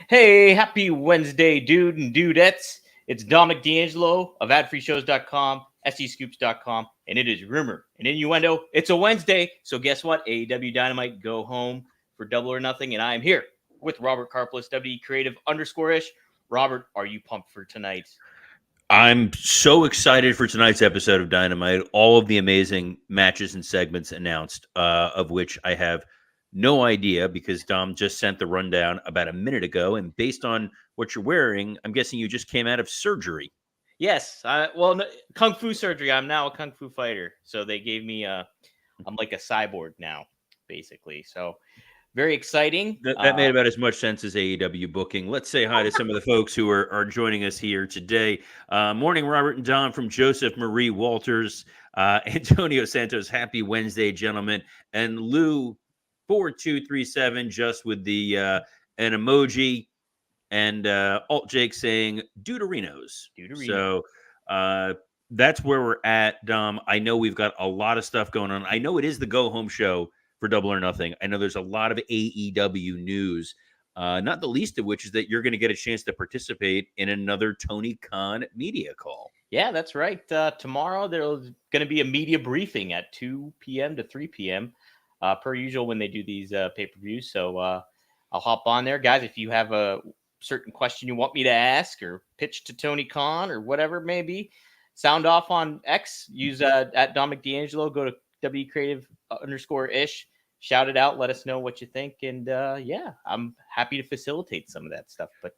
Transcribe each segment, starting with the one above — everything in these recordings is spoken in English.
Hey, happy Wednesday, dude and dudettes. It's Dominic D'Angelo of adfreeshows.com, scoops.com, and it is Rumor and Innuendo. It's a Wednesday, so guess what? AEW Dynamite go home for Double or Nothing, and I am here with Robert Karplis, WE Creative _ish. Robert, are you pumped for tonight? I'm so excited for tonight's episode of Dynamite. All of the amazing matches and segments announced, of which I have no idea because Dom just sent the rundown about a minute ago. And based on what you're wearing, I'm guessing you just came out of surgery. Yes, Kung Fu surgery. I'm now a Kung Fu fighter, so they gave me I'm like a cyborg now, basically. So very exciting. That made about as much sense as AEW booking. Let's say hi to some of the folks who are joining us here today. Morning, Robert and Don from Joseph Marie Walters, Antonio Santos. Happy Wednesday, gentlemen. And Lou 4237 just with the an emoji, and Alt Jake saying Deuterinos. So that's where we're at, Dom. I know we've got a lot of stuff going on. I know it is the go home show for Double or Nothing. I know there's a lot of AEW news, not the least of which is that you're going to get a chance to participate in another Tony Khan media call. Yeah, that's right. Tomorrow there's going to be a media briefing at 2 p.m. to 3 p.m. Per usual when they do these pay-per-views. So I'll hop on there. Guys, if you have a certain question you want me to ask or pitch to Tony Khan or whatever it may be, sound off on X. Use at Dominic D'Angelo. Go to WE Creative _ish. Shout it out. Let us know what you think. And yeah, I'm happy to facilitate some of that stuff. But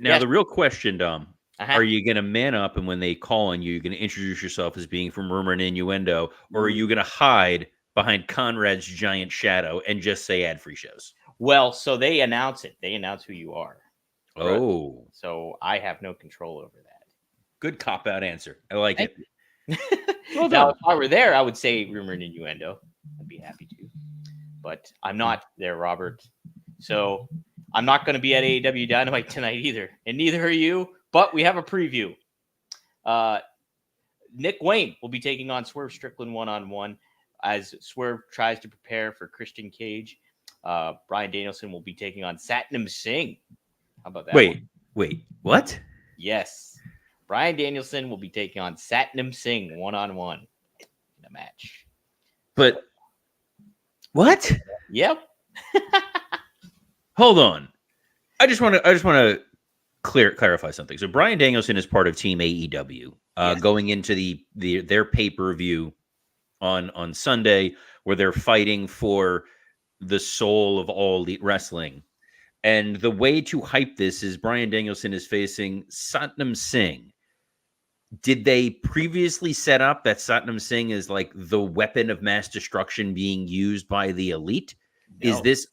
now the real question, Dom, uh-huh. Are you going to man up and when they call on you, you're going to introduce yourself as being from Rumor and Innuendo, or are you going to hide behind Conrad's giant shadow and just say ad free shows? Well, so they announce it. They announce who you are. Oh. Right? So I have no control over that. Good cop-out answer. I like it. Well, now, if I were there, I would say Rumor and Innuendo. I'd be happy to. But I'm not there, Robert. So I'm not going to be at AEW Dynamite tonight either. And neither are you. But we have a preview. Nick Wayne will be taking on Swerve Strickland one-on-one as Swerve tries to prepare for Christian Cage. Bryan Danielson will be taking on Satnam Singh. How about that? Wait, what? Yes. Bryan Danielson will be taking on Satnam Singh one-on-one in a match. But what? Yep. Hold on. I just want to clarify something. So Bryan Danielson is part of Team AEW, yes, going into their pay-per-view on Sunday, where they're fighting for the soul of all elite wrestling. And the way to hype this is Bryan Danielson is facing Satnam Singh. Did they previously set up that Satnam Singh is like the weapon of mass destruction being used by the elite? No. Is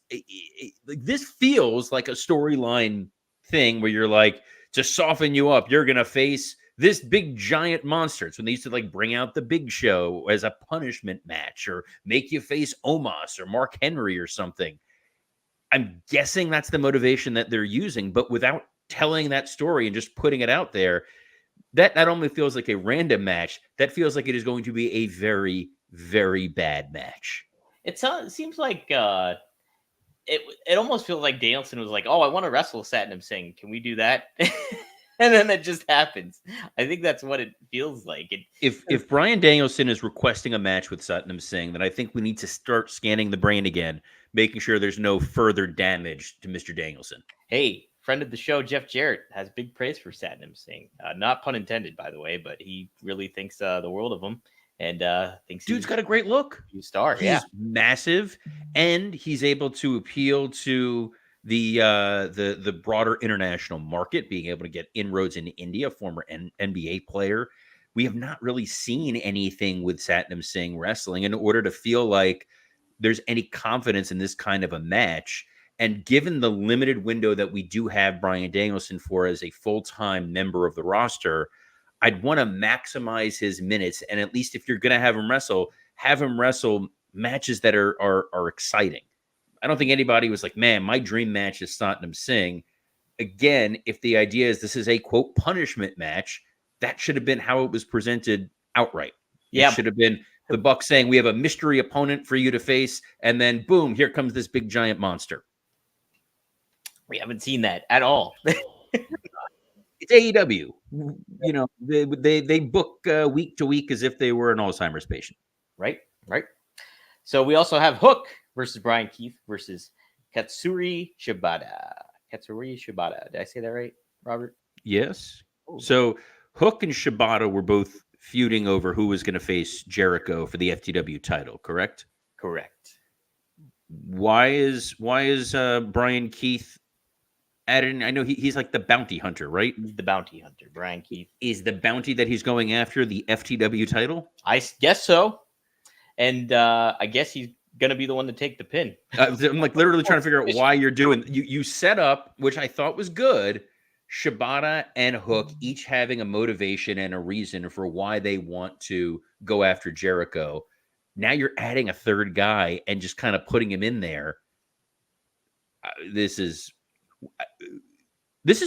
this feels like a storyline thing where you're like, to soften you up, you're going to face this big giant monster. It's when they used to like bring out the Big Show as a punishment match or make you face Omos or Mark Henry or something. I'm guessing that's the motivation that they're using, but without telling that story and just putting it out there, that not only feels like a random match, that feels like it is going to be a very, very bad match. It seems like it almost feels like Danielson was like, "Oh, I want to wrestle Satnam Singh. Can we do that?" And then it just happens. I think that's what it feels like. If Bryan Danielson is requesting a match with Satnam Singh, then I think we need to start scanning the brain again, making sure there's no further damage to Mr. Danielson. Hey, friend of the show, Jeff Jarrett, has big praise for Satnam Singh. Not pun intended, by the way, but he really thinks the world of him. And thinks dude's got a great look. He's a star. He's massive, and he's able to appeal to the broader international market, being able to get inroads into India, former NBA player. We have not really seen anything with Satnam Singh wrestling in order to feel like there's any confidence in this kind of a match. And given the limited window that we do have Bryan Danielson for as a full-time member of the roster, I'd want to maximize his minutes. And at least if you're going to have him wrestle matches that are exciting. I don't think anybody was like, man, my dream match is Satnam Singh. Again, if the idea is this is a, quote, punishment match, that should have been how it was presented outright. Yeah. It should have been the Bucks saying, we have a mystery opponent for you to face, and then, boom, here comes this big, giant monster. We haven't seen that at all. It's AEW. You know, they book week to week as if they were an Alzheimer's patient. Right. So we also have Hook versus Brian Keith versus Katsuri Shibata. Did I say that right, Robert? Yes. Oh. So Hook and Shibata were both feuding over who was going to face Jericho for the FTW title, correct? Correct. Why is Brian Keith added in? I know he's like the bounty hunter, right? He's the bounty hunter, Brian Keith. Is the bounty that he's going after the FTW title? I guess so. And I guess he's going to be the one to take the pin. I'm like literally trying to figure out why you're doing. You set up, which I thought was good, Shibata and Hook each having a motivation and a reason for why they want to go after Jericho. Now you're adding a third guy and just kind of putting him in there. This is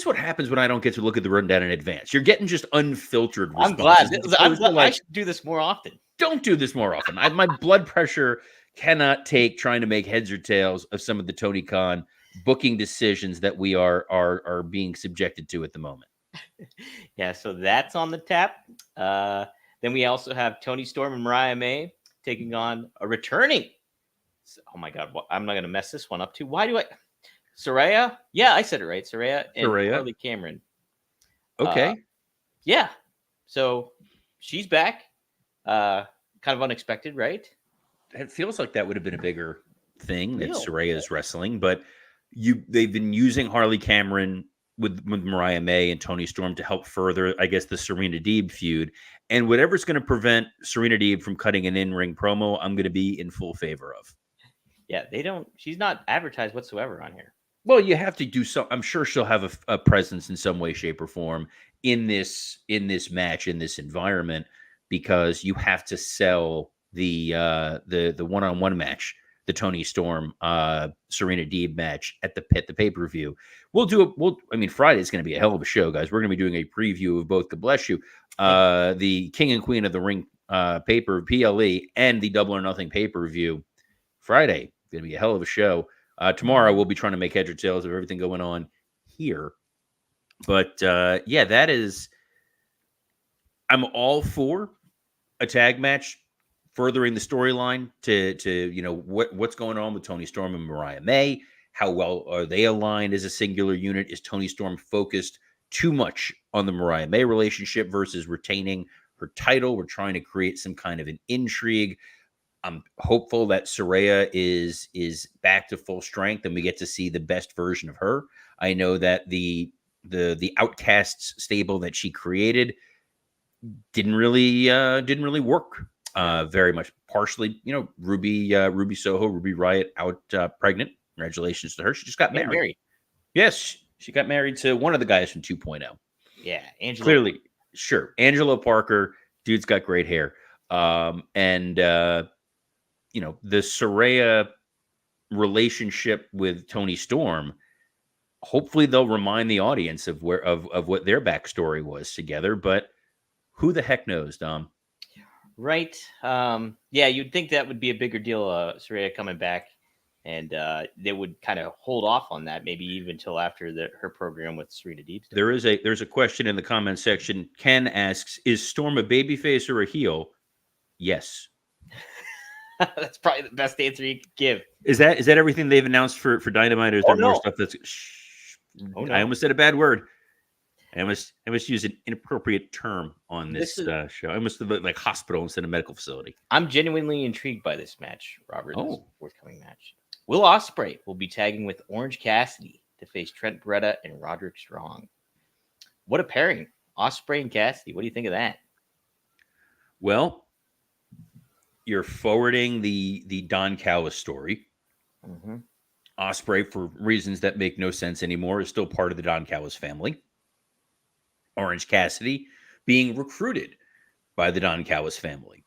what happens when I don't get to look at the rundown in advance. You're getting just unfiltered responses. I'm glad. I should do this more often. Don't do this more often. My blood pressure cannot take trying to make heads or tails of some of the Tony Khan booking decisions that we are being subjected to at the moment. Yeah, so that's on the tap. Then we also have Tony Storm and Mariah May taking on a returning. Oh my God, I'm not going to mess this one up too. Why do I? Saraya? Yeah, I said it right. Saraya and Harley Cameron. Okay. Yeah. So she's back. Kind of unexpected, right? It feels like that would have been a bigger thing that Saraya is wrestling, but they've been using Harley Cameron with Mariah May and Tony Storm to help further, I guess, the Serena Deeb feud. And whatever's going to prevent Serena Deeb from cutting an in-ring promo, I'm going to be in full favor of. Yeah, she's not advertised whatsoever on here. Well, you have to do so. I'm sure she'll have a presence in some way, shape, or form in this match, in this environment, because you have to sell the one-on-one match, the Tony Storm Serena Deeb match at the pay-per-view. Friday is going to be a hell of a show, guys. We're going to be doing a preview of both, God bless you, the King and Queen of the Ring paper PLE and the Double or Nothing pay-per-view. Friday going to be a hell of a show. Tomorrow we'll be trying to make heads or tails of everything going on here. But that is, I'm all for a tag match furthering the storyline to what's going on with Tony Storm and Mariah May. How well are they aligned as a singular unit? Is Tony Storm focused too much on the Mariah May relationship versus retaining her title? We're trying to create some kind of an intrigue. I'm hopeful that Saraya is back to full strength and we get to see the best version of her. I know that the Outcasts stable that she created didn't really work very much. Partially, Ruby Soho, Ruby Riott out pregnant. Congratulations to her. She just got married. Yes, she got married to one of the guys from 2.0. Yeah, Angelo. Clearly, sure. Angelo Parker, dude's got great hair. The Saraya relationship with Tony Storm, hopefully they'll remind the audience of what their backstory was together, but who the heck knows, Dom? Right. You'd think that would be a bigger deal, Saraya coming back, and they would kind of hold off on that, maybe even until after her program with Serena Deeb. There's a question in the comment section. Ken asks, is Storm a babyface or a heel? Yes. That's probably the best answer you could give. Is that everything they've announced for Dynamite? Or is there more stuff that's? No. I almost said a bad word. I must use an inappropriate term on this show. I must have like hospital instead of medical facility. I'm genuinely intrigued by this match, Robert. This forthcoming match. Will Ospreay will be tagging with Orange Cassidy to face Trent Beretta and Roderick Strong. What a pairing, Ospreay and Cassidy. What do you think of that? Well, you're forwarding the Don Callis story. Mm-hmm. Ospreay, for reasons that make no sense anymore, is still part of the Don Callis family. Orange Cassidy being recruited by the Don Callis family.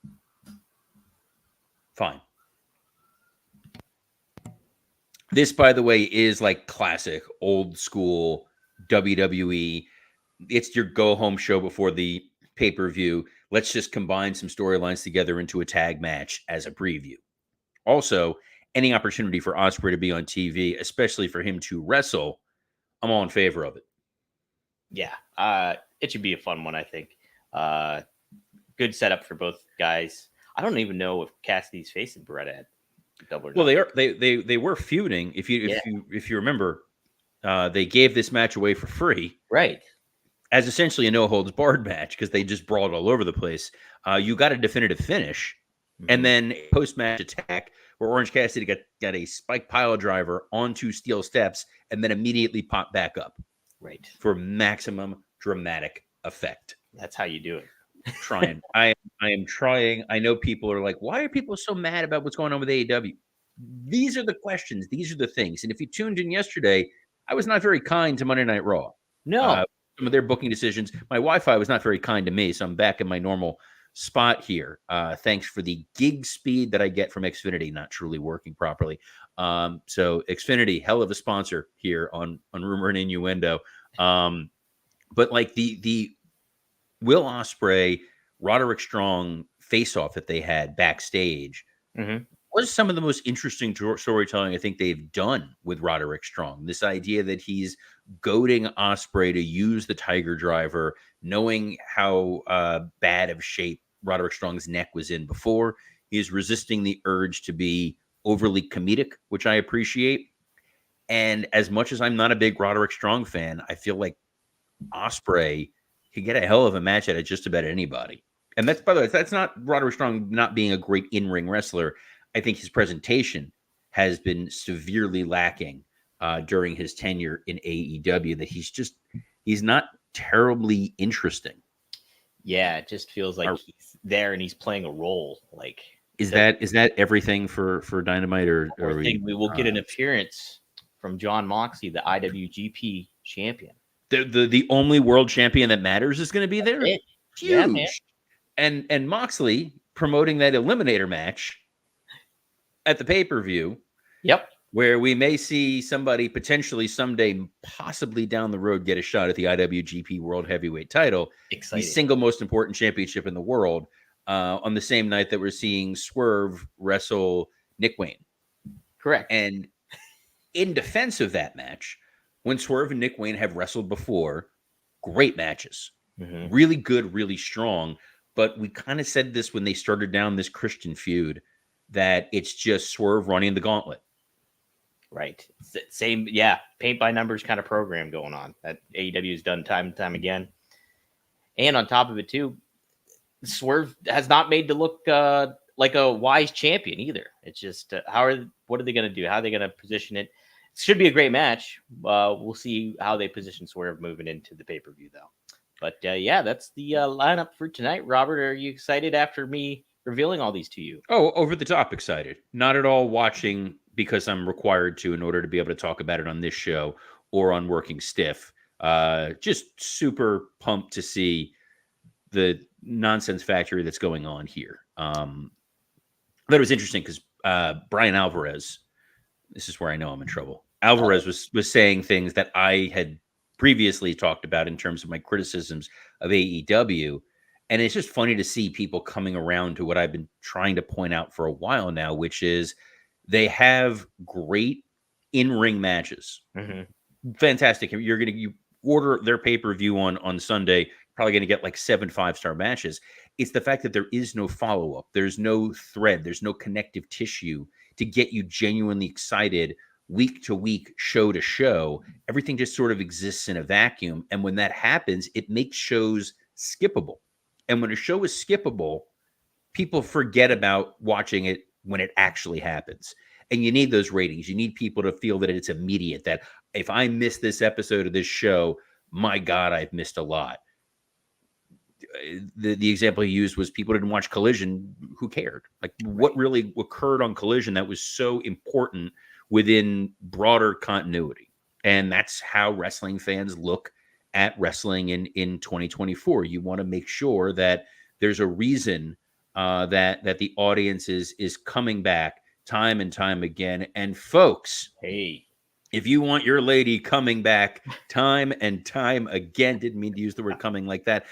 Fine. This, by the way, is like classic old school WWE. It's your go-home show before the pay-per-view. Let's just combine some storylines together into a tag match as a preview. Also, any opportunity for Ospreay to be on TV, especially for him to wrestle, I'm all in favor of it. Yeah, it should be a fun one, I think. Good setup for both guys. I don't even know if Cassidy's facing Beretta at Double or Well, Nothing. they were feuding. If you Yeah, remember, they gave this match away for free right. as essentially a no holds barred match because they just brawled all over the place. You got a definitive finish, and Hmm. then a post match attack where Orange Cassidy got a spike pile driver onto steel steps and then immediately popped back up Right. for maximum dramatic effect. That's how you do it. Trying, I am trying. I know people are like, why are people so mad about what's going on with AEW? These are the questions. These are the things. And if you tuned in yesterday, I was not very kind to Monday Night Raw. No. Some of their booking decisions. My Wi-Fi was not very kind to me, so I'm back in my normal spot here. Thanks for the gig speed that I get from Xfinity not truly working properly. So Xfinity, hell of a sponsor here on Rumor and Innuendo. But like the Will Ospreay, Roderick Strong face-off that they had backstage Hmm. was some of the most interesting storytelling I think they've done with Roderick Strong. This idea that he's goading Ospreay to use the Tiger Driver, knowing how bad of shape Roderick Strong's neck was in before. He's resisting the urge to be overly comedic, which I appreciate. And as much as I'm not a big Roderick Strong fan, I feel like Ospreay could get a hell of a match out of just about anybody. And that's, by the way, that's not Roderick Strong not being a great in-ring wrestler. I think his presentation has been severely lacking during his tenure in AEW. That he's not terribly interesting. Yeah, it just feels like he's there and he's playing a role. Like, Is that everything for Dynamite, or we will get an appearance from John Moxley, the IWGP champion. The only world champion that matters is going to be there? It. Huge. Yeah, And Moxley promoting that eliminator match at the pay-per-view. Yep. Where we may see somebody potentially someday, possibly down the road, get a shot at the IWGP World Heavyweight title. Exciting. The single most important championship in the world, on the same night that we're seeing Swerve wrestle Nick Wayne. Correct. And in defense of that match, when Swerve and Nick Wayne have wrestled before, great matches. Mm-hmm. Really good, really strong. But we kind of said this when they started down this Christian feud, that it's just Swerve running the gauntlet. Right. Same, yeah, paint by numbers kind of program going on that AEW has done time and time again. And on top of it, too, Swerve has not made to look like a wise champion either. It's just, what are they going to do? How are they going to position it? It should be a great match. We'll see how they position Swerve moving into the pay-per-view, though. But yeah, that's the lineup for tonight. Robert, are you excited after me revealing all these to you? Oh, over the top excited. Not at all watching because I'm required to in order to be able to talk about it on this show or on Working Stiff. Just super pumped to see the nonsense factory that's going on here. But it was interesting because Brian Alvarez, this is where I know I'm in trouble. Alvarez was saying things that I had previously talked about in terms of my criticisms of AEW. And it's just funny to see people coming around to what I've been trying to point out for a while now, which is they have great in-ring matches. Mm-hmm. Fantastic. You order their pay-per-view on Sunday, probably going to get like 7 5-star matches. It's the fact that there is no follow-up. There's no thread. There's no connective tissue to get you genuinely excited week to week, show to show. Everything just sort of exists in a vacuum. And when that happens, it makes shows skippable. And when a show is skippable, people forget about watching it when it actually happens. And you need those ratings. You need people to feel that it's immediate, that if I miss this episode of this show, my God, I've missed a lot. The example he used was people didn't watch Collision. Who cared? Like, what really occurred on Collision that was so important within broader continuity? And that's how wrestling fans look at wrestling in 2024. You want to make sure that there's a reason that the audience is coming back time and time again. And folks, Hey, If you want your lady coming back time and time again, didn't mean to use the word coming like that.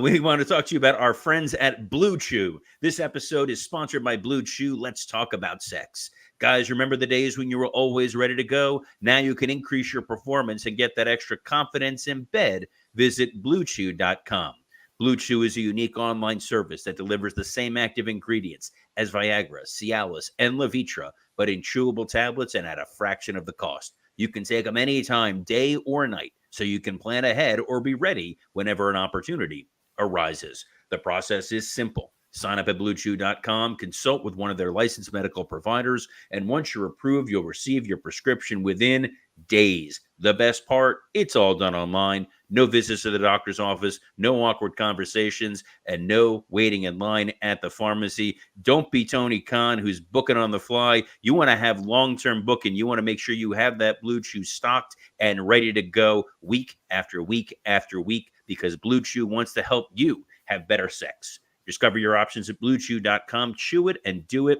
We want to talk to you about our friends at Blue Chew. This episode is sponsored by Blue Chew. Let's talk about sex. Guys, remember the days when you were always ready to go? Now you can increase your performance and get that extra confidence in bed. Visit BlueChew.com. Blue Chew is a unique online service that delivers the same active ingredients as Viagra, Cialis, and Levitra, but in chewable tablets and at a fraction of the cost. You can take them anytime, day or night, so you can plan ahead or be ready whenever an opportunity arises. The process is simple. Sign up at BlueChew.com, consult with one of their licensed medical providers, and once you're approved, you'll receive your prescription within days. The best part, it's all done online. No visits to the doctor's office, no awkward conversations, and no waiting in line at the pharmacy. Don't be Tony Khan, who's booking on the fly. You want to have long-term booking. You want to make sure you have that Blue Chew stocked and ready to go week after week after week, because Blue Chew wants to help you have better sex. Discover your options at BlueChew.com. Chew it and do it.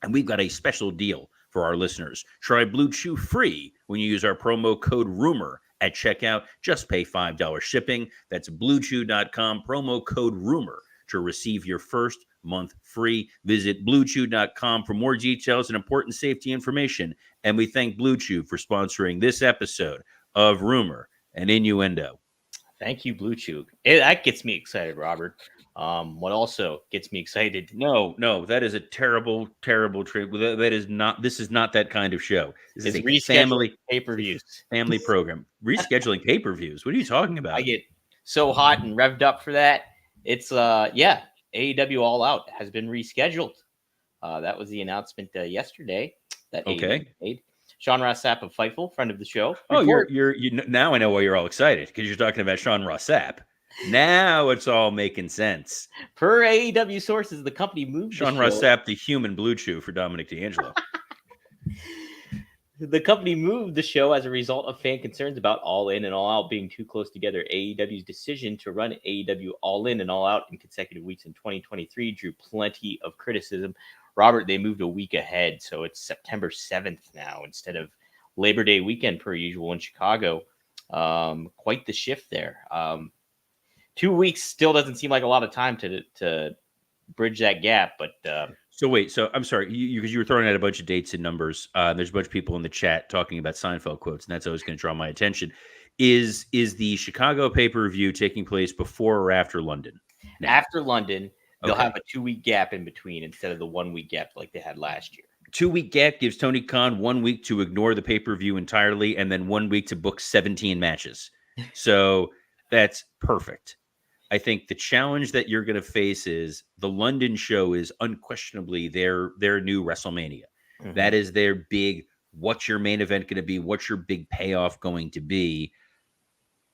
And we've got a special deal for our listeners. Try Blue Chew free when you use our promo code RUMOR at checkout. Just pay $5 shipping. That's BlueChew.com, promo code RUMOR to receive your first month free. Visit BlueChew.com for more details and important safety information. And we thank Blue Chew for sponsoring this episode of Rumor and Innuendo. Thank you, Blue Chew. That gets me excited, Robert. What also gets me excited? No, that is a terrible, terrible trip. That is not. This is not that kind of show. This is a family pay-per-views, family program. Rescheduling pay-per-views. What are you talking about? I get so hot and revved up for that. It's AEW All Out has been rescheduled. That was the announcement yesterday that AEW made. Sean Ross Sapp of Fightful, friend of the show. You're now I know why you're all excited, because you're talking about Sean Ross Sapp. Now it's all making sense. Per AEW sources, the company moved Sean Ross Sapp, the human Blue Chew for Dominic D'Angelo. The company moved the show as a result of fan concerns about All In and All Out being too close together. AEW's decision to run AEW All In and All Out in consecutive weeks in 2023 drew plenty of criticism. Robert, they moved a week ahead, so it's September 7th now instead of Labor Day weekend per usual in Chicago. Quite the shift there. 2 weeks still doesn't seem like a lot of time to bridge that gap, but So I'm sorry, because you were throwing out a bunch of dates and numbers. There's a bunch of people in the chat talking about Seinfeld quotes, and that's always going to draw my attention. Is the Chicago pay-per-view taking place before or after London? Now? After London, they'll have a 2 week gap in between instead of the 1 week gap like they had last year. 2 week gap gives Tony Khan 1 week to ignore the pay-per-view entirely, and then 1 week to book 17 matches. So that's perfect. I think the challenge that you're going to face is the London show is unquestionably their new WrestleMania. Mm-hmm. That is their big, what's your main event going to be? What's your big payoff going to be?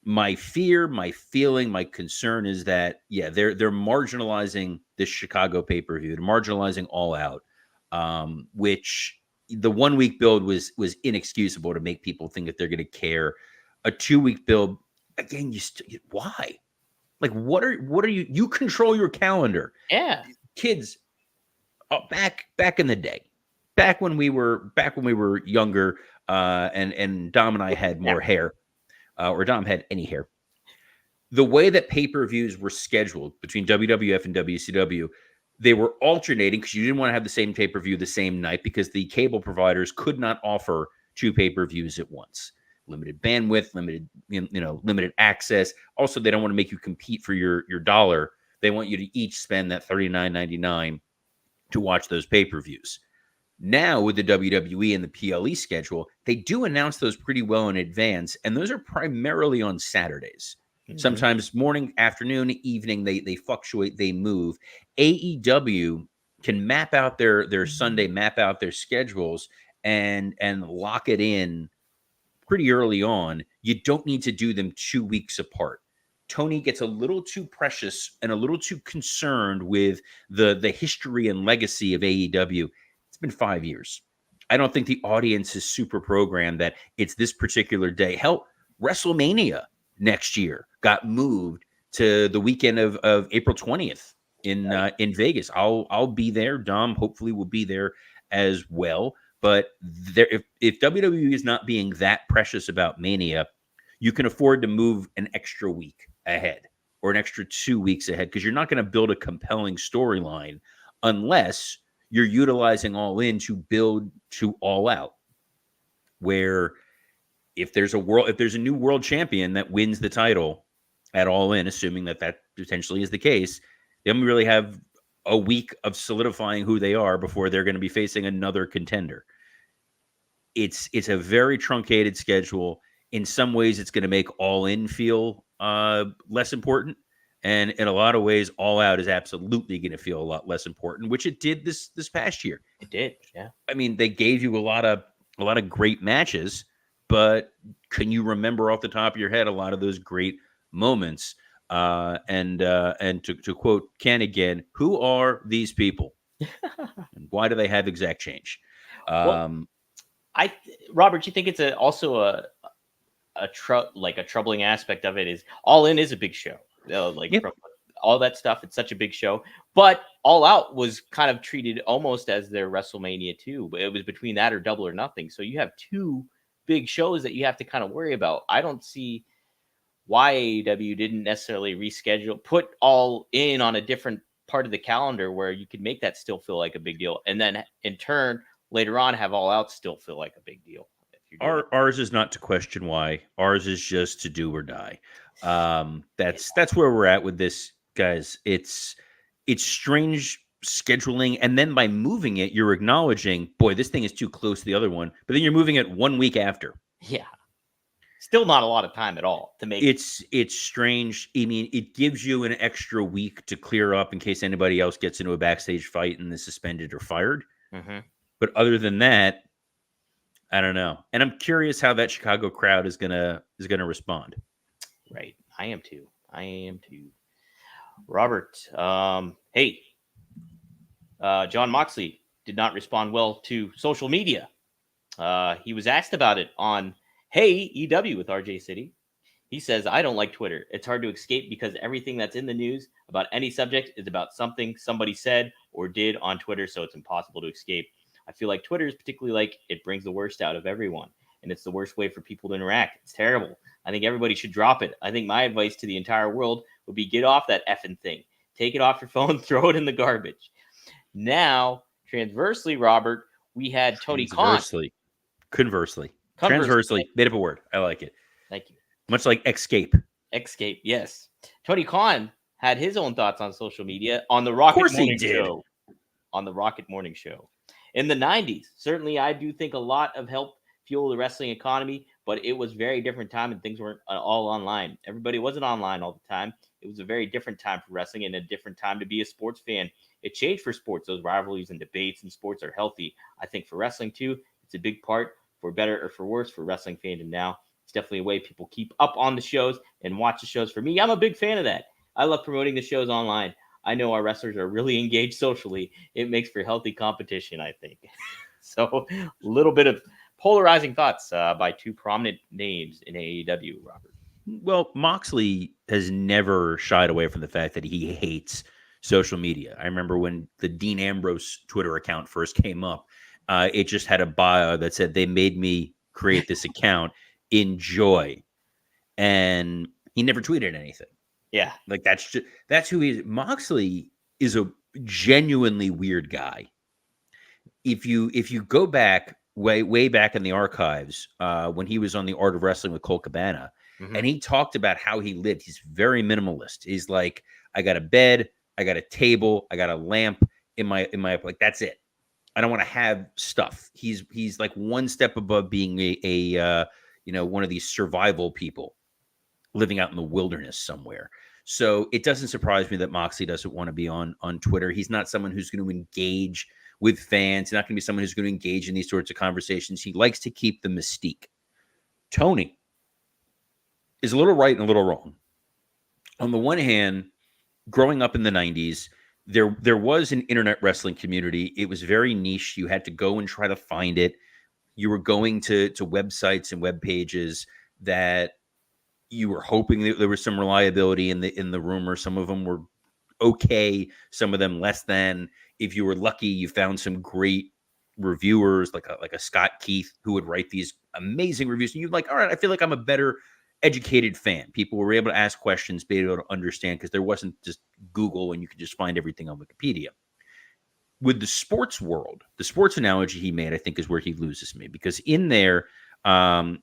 My fear, my feeling, my concern is that, they're marginalizing this Chicago pay-per-view. They're marginalizing All Out, which the 1 week build was inexcusable to make people think that they're going to care. A 2 week build, again, why? Like, what are you control your calendar? Yeah. Kids, back in the day, back when we were younger, and Dom and I had more hair, or Dom had any hair. The way that pay-per-views were scheduled between WWF and WCW, they were alternating because you didn't want to have the same pay-per-view the same night because the cable providers could not offer 2 pay-per-views at once. Limited bandwidth, limited access. Also, they don't want to make you compete for your dollar. They want you to each spend that $39.99 to watch those pay-per-views. Now, with the WWE and the PLE schedule, they do announce those pretty well in advance, and those are primarily on Saturdays. Mm-hmm. Sometimes morning, afternoon, evening, they fluctuate, they move. AEW can map out their Sunday, map out their schedules, and lock it in pretty early on. You don't need to do them 2 weeks apart. Tony gets a little too precious and a little too concerned with the history and legacy of AEW. It's been 5 years. I don't think the audience is super programmed that it's this particular day. Hell, WrestleMania next year got moved to the weekend of April 20th in Vegas. I'll be there. Dom hopefully will be there as well. But if WWE is not being that precious about Mania, you can afford to move an extra week ahead or an extra 2 weeks ahead, because you're not going to build a compelling storyline unless you're utilizing All In to build to All Out, where if there's a new world champion that wins the title at All In, assuming that potentially is the case, they only really have a week of solidifying who they are before they're going to be facing another contender. It's a very truncated schedule. In some ways, it's going to make All In feel less important, and in a lot of ways, All Out is absolutely going to feel a lot less important, which it did this past year. It did, yeah. I mean, they gave you a lot of great matches, but can you remember off the top of your head a lot of those great moments? And to quote Ken again, who are these people? And why do they have exact change? Well, Robert, you think it's also a troubling aspect of it is All In is a big show. From all that stuff, it's such a big show. But All Out was kind of treated almost as their WrestleMania too. It was between that or Double or Nothing. So you have two big shows that you have to kind of worry about. I don't see why AEW didn't necessarily reschedule, put All In on a different part of the calendar where you could make that still feel like a big deal, and then in turn later on have All Out still feel like a big deal. Ours is not to question why. Ours is just to do or die. That's where we're at with this, guys. It's strange scheduling, and then by moving it, you're acknowledging, boy, this thing is too close to the other one. But then you're moving it 1 week after. Yeah, still not a lot of time at all to make. It's strange. I mean, it gives you an extra week to clear up in case anybody else gets into a backstage fight and is suspended or fired. Mm-hmm. But other than that, I don't know. And I'm curious how that Chicago crowd is gonna respond. Right. I am too. Robert, hey, John Moxley did not respond well to social media. He was asked about it on Hey EW with RJ City. He says, I don't like Twitter. It's hard to escape because everything that's in the news about any subject is about something somebody said or did on Twitter, so it's impossible to escape. I feel like Twitter is particularly like it brings the worst out of everyone, and it's the worst way for people to interact. It's terrible. I think everybody should drop it. I think my advice to the entire world would be get off that effing thing. Take it off your phone, throw it in the garbage. Now, transversely, Robert, we had Tony Khan. Conversely. Made up a word. I like it. Thank you. Much like escape. Escape, yes. Tony Khan had his own thoughts on social media on the Rocket Morning Show. On the Rocket Morning Show. In the 90s, certainly I do think a lot of help fuel the wrestling economy, but it was a very different time and things weren't all online. Everybody wasn't online all the time. It was a very different time for wrestling and a different time to be a sports fan. It changed for sports. Those rivalries and debates in sports are healthy. I think for wrestling too, it's a big part, for better or for worse, for wrestling fandom now. It's definitely a way people keep up on the shows and watch the shows. For me, I'm a big fan of that. I love promoting the shows online. I know our wrestlers are really engaged socially. It makes for healthy competition, I think. So a little bit of polarizing thoughts by two prominent names in AEW, Robert. Well, Moxley has never shied away from the fact that he hates social media. I remember when the Dean Ambrose Twitter account first came up, it just had a bio that said, they made me create this account. Enjoy. And he never tweeted anything. Yeah. Like that's who he is. Moxley is a genuinely weird guy. If you go back way back in the archives, when he was on the Art of Wrestling with Colt Cabana, and he talked about how he lived. He's very minimalist. He's like, I got a bed, I got a table, I got a lamp in my like that's it. I don't want to have stuff. He's like one step above being a one of these survival people living out in the wilderness somewhere. So it doesn't surprise me that Moxley doesn't want to be on Twitter. He's not someone who's going to engage with fans. He's not going to be someone who's going to engage in these sorts of conversations. He likes to keep the mystique. Tony is a little right and a little wrong. On the one hand, growing up in the 90s, there was an internet wrestling community. It was very niche. You had to go and try to find it. You were going to websites and web pages that you were hoping that there was some reliability in the rumor. Some of them were okay, some of them less than. If you were lucky, you found some great reviewers like a Scott Keith who would write these amazing reviews, and you're like, all right, I feel like I'm a better educated fan. People were able to ask questions, be able to understand, because there wasn't just Google and you could just find everything on Wikipedia. With the sports world, the sports analogy he made, I think, is where he loses me, because in there,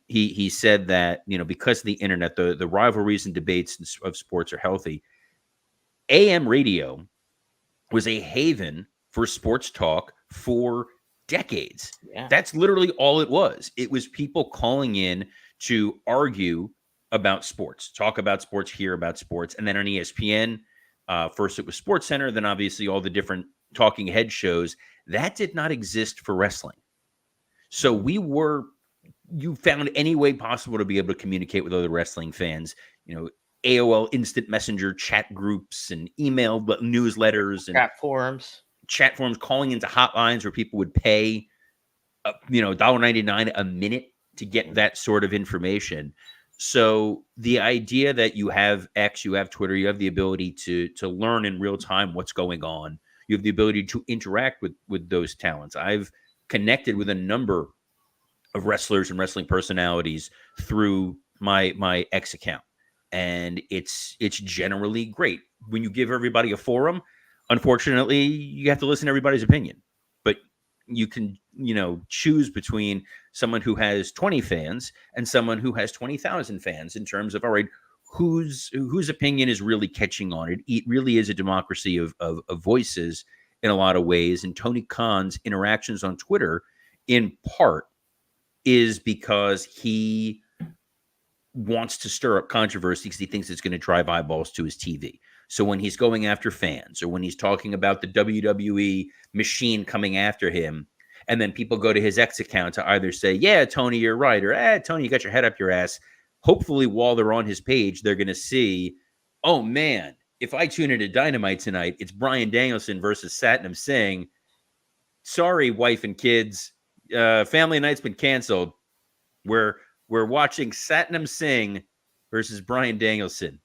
he said that, because of the internet, the rivalries and debates of sports are healthy. AM radio was a haven for sports talk for decades. Yeah. That's literally all it was. It was people calling in to argue about sports, talk about sports, hear about sports. And then on ESPN, first it was Sports Center, then obviously all the different talking head shows. That did not exist for wrestling. So you found any way possible to be able to communicate with other wrestling fans, AOL instant messenger chat groups and email newsletters and chat forums, calling into hotlines where people would pay, $1.99 a minute to get that sort of information. So the idea that you have X, you have Twitter, you have the ability to learn in real time what's going on. You have the ability to interact with those talents. I've connected with a number of wrestlers and wrestling personalities through my X account, and it's generally great. When you give everybody a forum, unfortunately, you have to listen to everybody's opinion, but you can choose between someone who has 20 fans and someone who has 20,000 fans in terms of, all right, whose opinion is really catching on. It really is a democracy of voices in a lot of ways. And Tony Khan's interactions on Twitter, in part, is because he wants to stir up controversy because he thinks it's going to drive eyeballs to his TV. So when he's going after fans, or when he's talking about the WWE machine coming after him, and then people go to his X account to either say, yeah, Tony, you're right, or Tony, you got your head up your ass. Hopefully while they're on his page, they're going to see, oh man, if I tune into Dynamite tonight, it's Bryan Danielson versus Satnam Singh. Sorry, wife and kids. Family night's been canceled. We're watching Satnam Singh versus Bryan Danielson.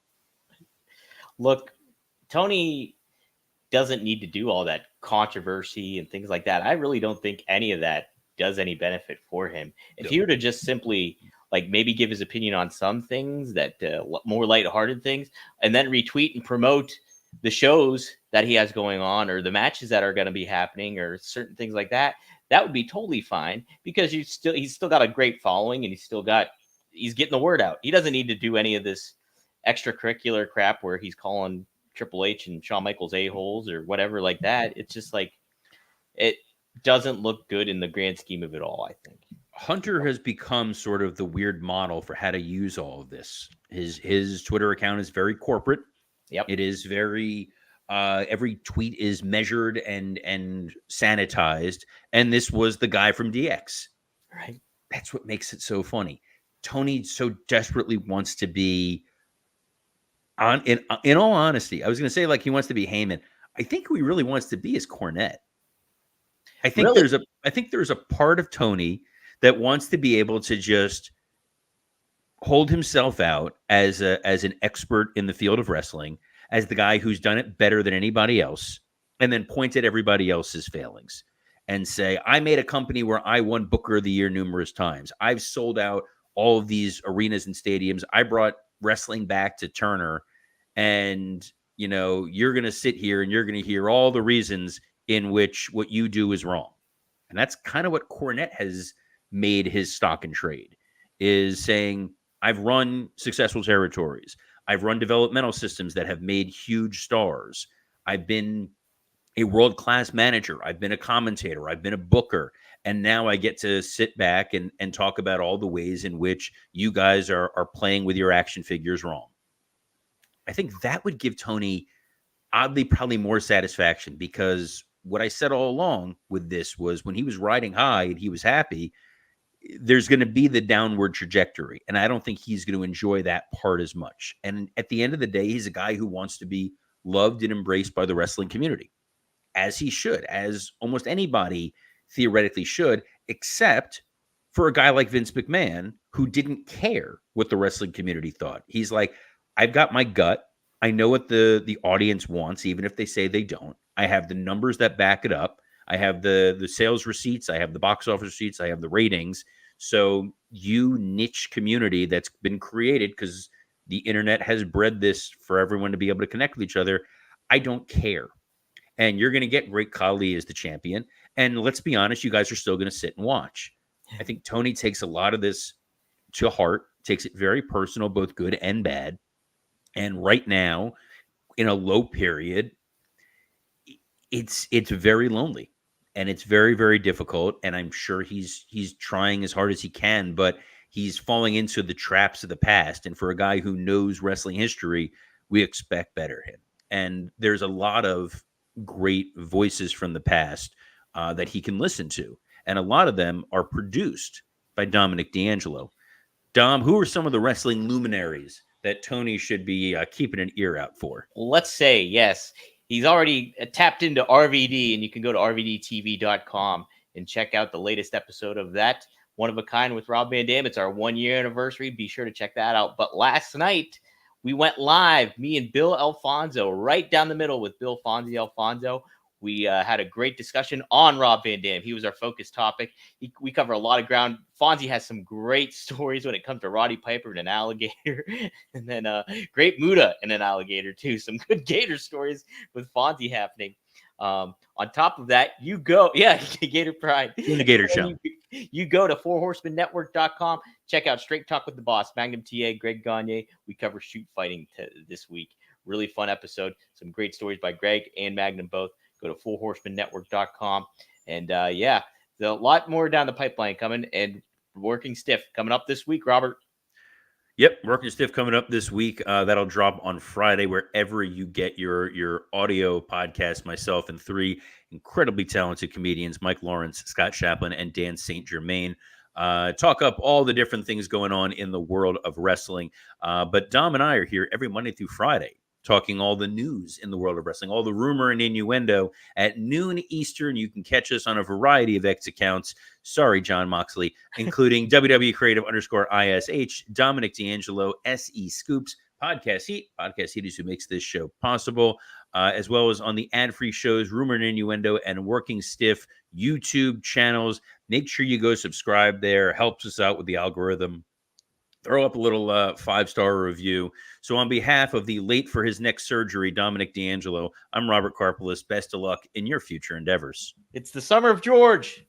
Look, Tony doesn't need to do all that controversy and things like that. I really don't think any of that does any benefit for him. If he were to just simply maybe give his opinion on some things, that more lighthearted things, and then retweet and promote the shows that he has going on, or the matches that are going to be happening, or certain things like that, that would be totally fine, because he's still got a great following, and he's getting the word out. He doesn't need to do any of this extracurricular crap where he's calling Triple H and Shawn Michaels a-holes or whatever like that. It's just it doesn't look good in the grand scheme of it all, I think. Hunter has become sort of the weird model for how to use all of this. His Twitter account is very corporate. Yep. It is very every tweet is measured and sanitized. And this was the guy from DX. Right. That's what makes it so funny. Tony so desperately wants to be in all honesty, I was going to say he wants to be Heyman. I think who he really wants to be is Cornette. I think there's a part of Tony that wants to be able to just hold himself out as an expert in the field of wrestling, as the guy who's done it better than anybody else, and then point at everybody else's failings and say, I made a company where I won Booker of the Year numerous times. I've sold out all of these arenas and stadiums. I brought wrestling back to Turner, and you're going to sit here and you're going to hear all the reasons in which what you do is wrong. And that's kind of what Cornette has made his stock and trade, is saying, I've run successful territories. I've run developmental systems that have made huge stars. I've been a world-class manager. I've been a commentator. I've been a booker. And now I get to sit back and talk about all the ways in which you guys are playing with your action figures wrong. I think that would give Tony, oddly, probably more satisfaction, because what I said all along with this was, when he was riding high and he was happy, there's going to be the downward trajectory. And I don't think he's going to enjoy that part as much. And at the end of the day, he's a guy who wants to be loved and embraced by the wrestling community, as he should, as almost anybody theoretically should, except for a guy like Vince McMahon, who didn't care what the wrestling community thought. He's like, I've got my gut. I know what the audience wants, even if they say they don't. I have the numbers that back it up. I have the sales receipts, I have the box office receipts, I have the ratings. So you niche community that's been created because the internet has bred this for everyone to be able to connect with each other. I don't care. And you're going to get Great Khali as the champion. And let's be honest, you guys are still going to sit and watch. I think Tony takes a lot of this to heart, takes it very personal, both good and bad. And right now, in a low period, it's very lonely and it's very, very difficult. And I'm sure he's trying as hard as he can, but he's falling into the traps of the past. And for a guy who knows wrestling history, we expect better of him. And there's a lot of great voices from the past that he can listen to. And a lot of them are produced by Dominic D'Angelo. Dom, who are some of the wrestling luminaries that Tony should be keeping an ear out for? Let's say, yes, he's already tapped into RVD, and you can go to rvdtv.com and check out the latest episode of that. One of a Kind with Rob Van Dam. It's our 1 year anniversary. Be sure to check that out. But last night, we went live, me and Bill Alfonso, right down the middle with Bill Fonzie Alfonso. We had a great discussion on Rob Van Dam. He was our focus topic. We cover a lot of ground. Fonzie has some great stories when it comes to Roddy Piper and an alligator. And then great Muda and an alligator, too. Some good gator stories with Fonzie happening. On top of that, you go. Yeah, Gator Pride. In the Gator Show. You go to fourhorsemanetwork.com. Check out Straight Talk with the Boss, Magnum TA, Greg Gagne. We cover shoot fighting this week. Really fun episode. Some great stories by Greg and Magnum both. Go to fourhorsemanetwork.com. And yeah, there's a lot more down the pipeline coming, and Working Stiff coming up this week, Robert. Yep, Working Stiff coming up this week. That'll drop on Friday wherever you get your audio podcast. Myself and three incredibly talented comedians, Mike Lawrence, Scott Chaplin, and Dan St. Germain. Talk up all the different things going on in the world of wrestling. But Dom and I are here every Monday through Friday, talking all the news in the world of wrestling, all the rumor and innuendo at noon Eastern. You can catch us on a variety of X accounts. Sorry, John Moxley, including WWE Creative _ISH, Dominic D'Angelo, SE Scoops, Podcast Heat. Podcast Heat is who makes this show possible, as well as on the ad-free shows, Rumor and Innuendo and Working Stiff YouTube channels. Make sure you go subscribe there. Helps us out with the algorithm. Throw up a little 5-star review. So on behalf of the late for his next surgery, Dominic D'Angelo, I'm Robert Karpelis. Best of luck in your future endeavors. It's the summer of George.